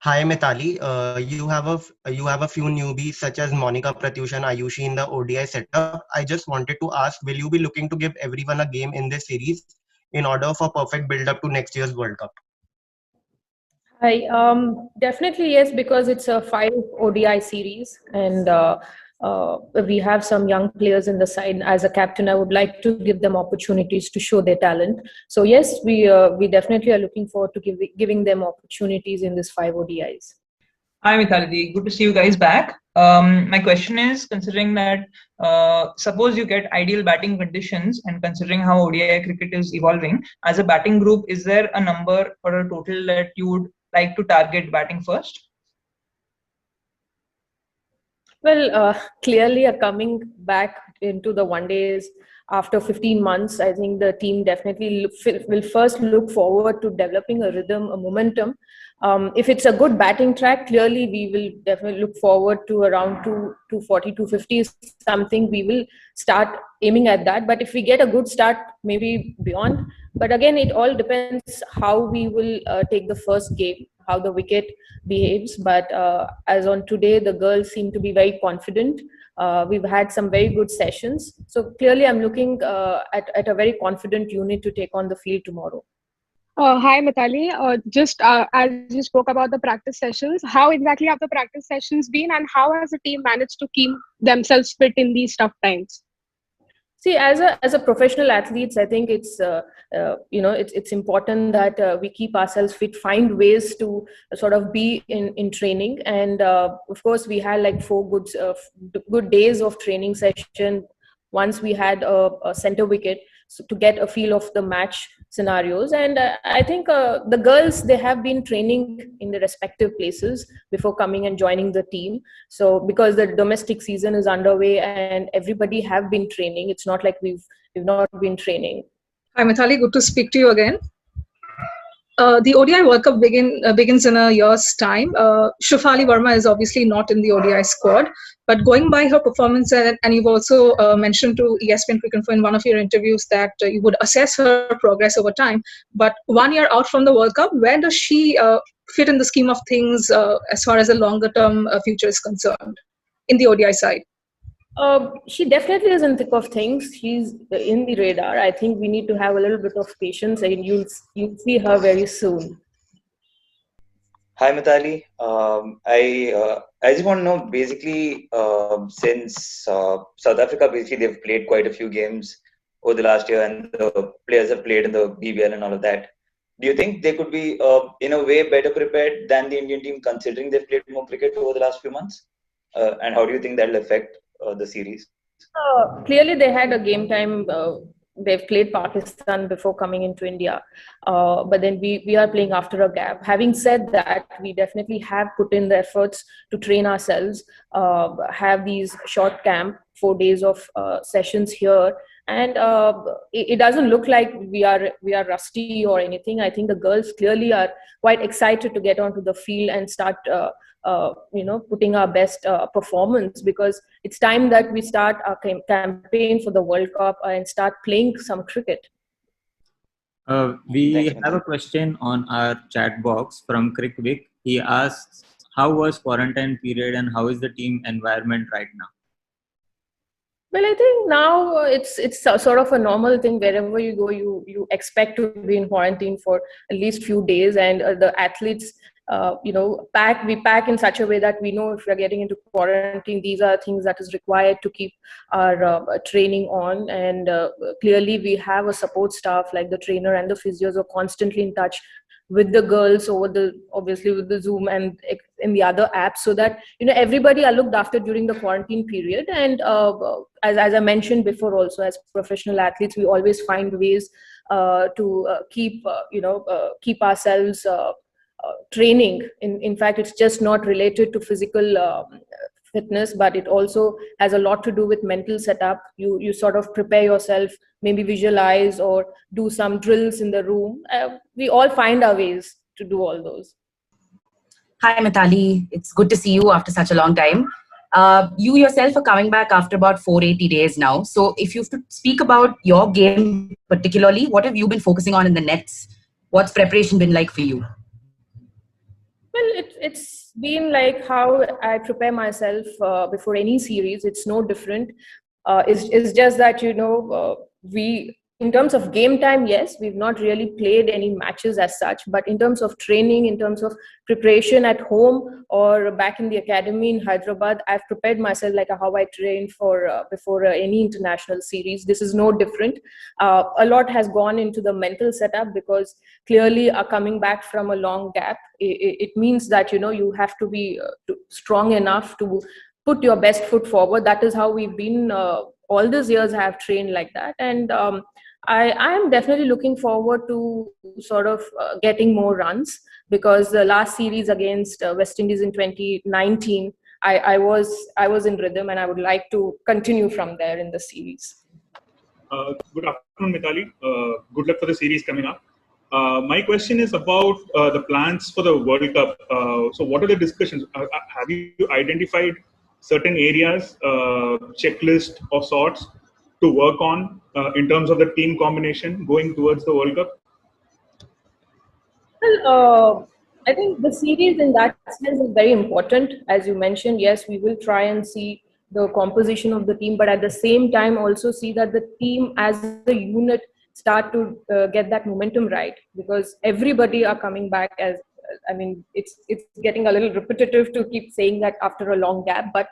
Hi Mithali, you have a few newbies such as Monica, Pratyush, and Ayushi in the ODI setup. I just wanted to ask, will you be looking to give everyone a game in this series in order for perfect build up to next year's World Cup? Hi, definitely yes, because it's a five ODI series, and we have some young players in the side. As a captain, I would like to give them opportunities to show their talent. So yes, we definitely are looking forward to giving them opportunities in this five ODIs. Hi Mithali, good to see you guys back. My question is, considering that suppose you get ideal batting conditions and considering how ODI cricket is evolving, as a batting group, is there a number or a total that you would like to target batting first? Well, clearly, coming back into the one days after 15 months, I think the team definitely will first look forward to developing a rhythm, a momentum. If it's a good batting track, clearly we will definitely look forward to around 240, 250 something. We will start aiming at that. But if we get a good start, maybe beyond. But again, it all depends how we will take the first game, how the wicket behaves. But as on today, the girls seem to be very confident. We've had some very good sessions. So clearly, I'm looking at a very confident unit to take on the field tomorrow. Hi, Mithali. Just as you spoke about the practice sessions, how exactly have the practice sessions been, and how has the team managed to keep themselves fit in these tough times? See, as a professional athletes, I think it's important that we keep ourselves fit, find ways to sort of be in training, and of course we had like four good days of training session. Once we had a center wicket, so to get a feel of the match scenarios, and I think the girls, they have been training in the respective places before coming and joining the team. So because the domestic season is underway and everybody have been training, it's not like we've not been training. Hi, Mithali. Good to speak to you again. The ODI World Cup begins in a year's time. Shafali Verma is obviously not in the ODI squad, but going by her performance, and you've also mentioned to ESPN Cricinfo in one of your interviews that you would assess her progress over time. But 1 year out from the World Cup, where does she fit in the scheme of things as far as the longer-term future is concerned in the ODI side? She definitely is in thick of things. She's in the radar. I think we need to have a little bit of patience, and you'll see her very soon. Hi Mithali. I just want to know basically since South Africa basically they've played quite a few games over the last year and the players have played in the BBL and all of that. Do you think they could be in a way better prepared than the Indian team considering they've played more cricket over the last few months? And how do you think that'll affect the series? Clearly, they had a game time. They've played Pakistan before coming into India, but then we are playing after a gap. Having said that, we definitely have put in the efforts to train ourselves, have these short camp, 4 days of sessions here, and it doesn't look like we are rusty or anything. I think the girls clearly are quite excited to get onto the field and start putting our best performance, because it's time that we start our campaign for the World Cup and start playing some cricket. We have a question on our chat box from Crickwick. He asks, how was quarantine period and how is the team environment right now? Well, I think now it's sort of a normal thing. Wherever you go, you expect to be in quarantine for at least few days, and the athletes we pack in such a way that we know if we're getting into quarantine, these are things that is required to keep our training on. And clearly we have a support staff like the trainer and the physios are constantly in touch with the girls obviously with the Zoom and in the other apps, so that everybody are looked after during the quarantine period. And as I mentioned before, also as professional athletes, we always find ways to keep ourselves training. In fact, it's just not related to physical fitness, but it also has a lot to do with mental setup. You sort of prepare yourself, maybe visualize or do some drills in the room. We all find our ways to do all those. Hi Mithali, it's good to see you after such a long time. You yourself are coming back after about 480 days now. So if you have to speak about your game particularly, what have you been focusing on in the nets? What's preparation been like for you? Well, it's been like how I prepare myself before any series. It's no different. It's just that, we, in terms of game time, yes, we've not really played any matches as such, but in terms of training, in terms of preparation at home or back in the academy in Hyderabad, I've prepared myself like how I train for before any international series. This is no different. A lot has gone into the mental setup, because clearly coming back from a long gap, it means that, you have to be strong enough to put your best foot forward. That is how we've been all these years. I have trained like that, and I am definitely looking forward to sort of getting more runs, because the last series against West Indies in 2019, I was in rhythm, and I would like to continue from there in the series. Good afternoon, Mithali. Good luck for the series coming up. My question is about the plans for the World Cup. So what are the discussions? Have you identified certain areas, checklist of sorts, to work on in terms of the team combination going towards the World Cup? Well, I think the series in that sense is very important. As you mentioned, yes, we will try and see the composition of the team, but at the same time also see that the team as a unit start to get that momentum right, because everybody are coming back. As I mean, it's getting a little repetitive to keep saying that after a long gap, but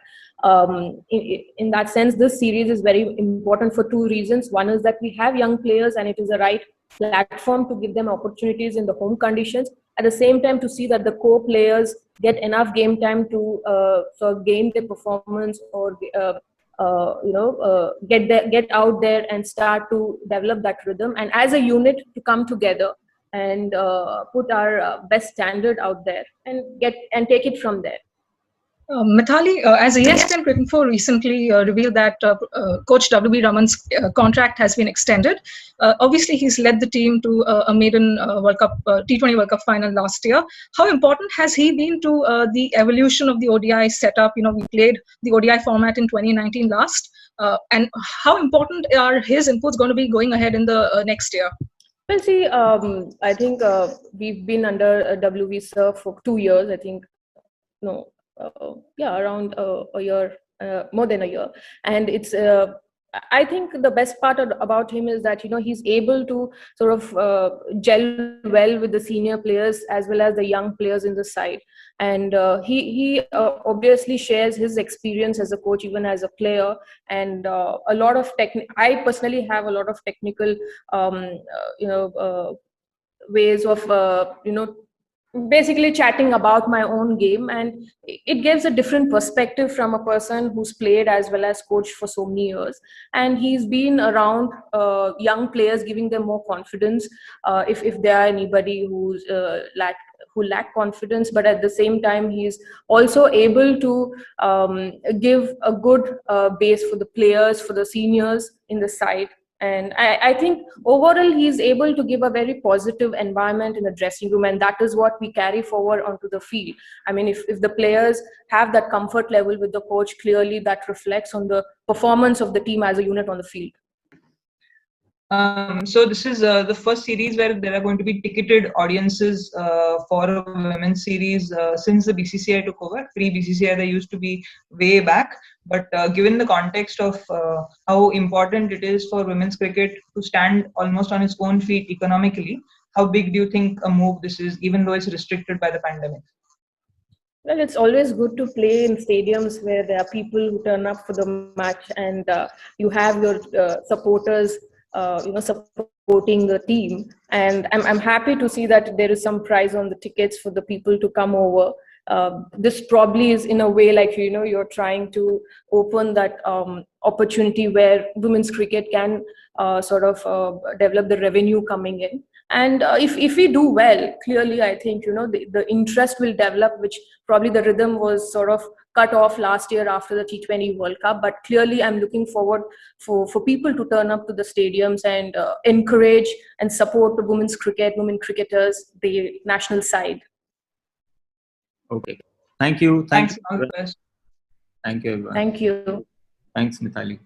in that sense, this series is very important for two reasons. One is that we have young players, and it is a right platform to give them opportunities in the home conditions. At the same time, to see that the core players get enough game time to sort of gain their performance, or get out there and start to develop that rhythm, and as a unit to come together and put our best standard out there and take it from there. Mithali, as ESPN Cricinfo recently revealed that Coach W.B. Raman's contract has been extended. Obviously, he's led the team to a maiden World Cup, T20 World Cup final last year. How important has he been to the evolution of the ODI setup? We played the ODI format in 2019 last. And how important are his inputs going to be going ahead in the next year? Well, see, I think we've been under WB sir for 2 years. I think, no. Around a year, more than a year, and it's. I think the best part about him is that he's able to sort of gel well with the senior players as well as the young players in the side, and he obviously shares his experience as a coach, even as a player, and a lot of I personally have a lot of technical, ways of basically chatting about my own game, and it gives a different perspective from a person who's played as well as coached for so many years, and he's been around young players, giving them more confidence if there are anybody who lack confidence, but at the same time he's also able to give a good base for the players, for the seniors in the side. And I think overall he's able to give a very positive environment in the dressing room, and that is what we carry forward onto the field. I mean, if the players have that comfort level with the coach, clearly that reflects on the performance of the team as a unit on the field. So this is the first series where there are going to be ticketed audiences for a women's series since the BCCI took over. Pre-BCCI, they used to be way back. But given the context of how important it is for women's cricket to stand almost on its own feet economically, how big do you think a move this is, even though it's restricted by the pandemic? Well, it's always good to play in stadiums where there are people who turn up for the match, and you have your supporters supporting the team. And I'm happy to see that there is some price on the tickets for the people to come over. This probably is in a way like, you're trying to open that opportunity where women's cricket can sort of develop the revenue coming in. And if we do well, clearly I think, the interest will develop, which probably the rhythm was sort of cut off last year after the T20 World Cup. But clearly I'm looking forward for people to turn up to the stadiums and encourage and support the women's cricket, women cricketers, the national side. Okay. Thank you. Thanks. Thank you, everyone. Thank you. Thanks, Mithali.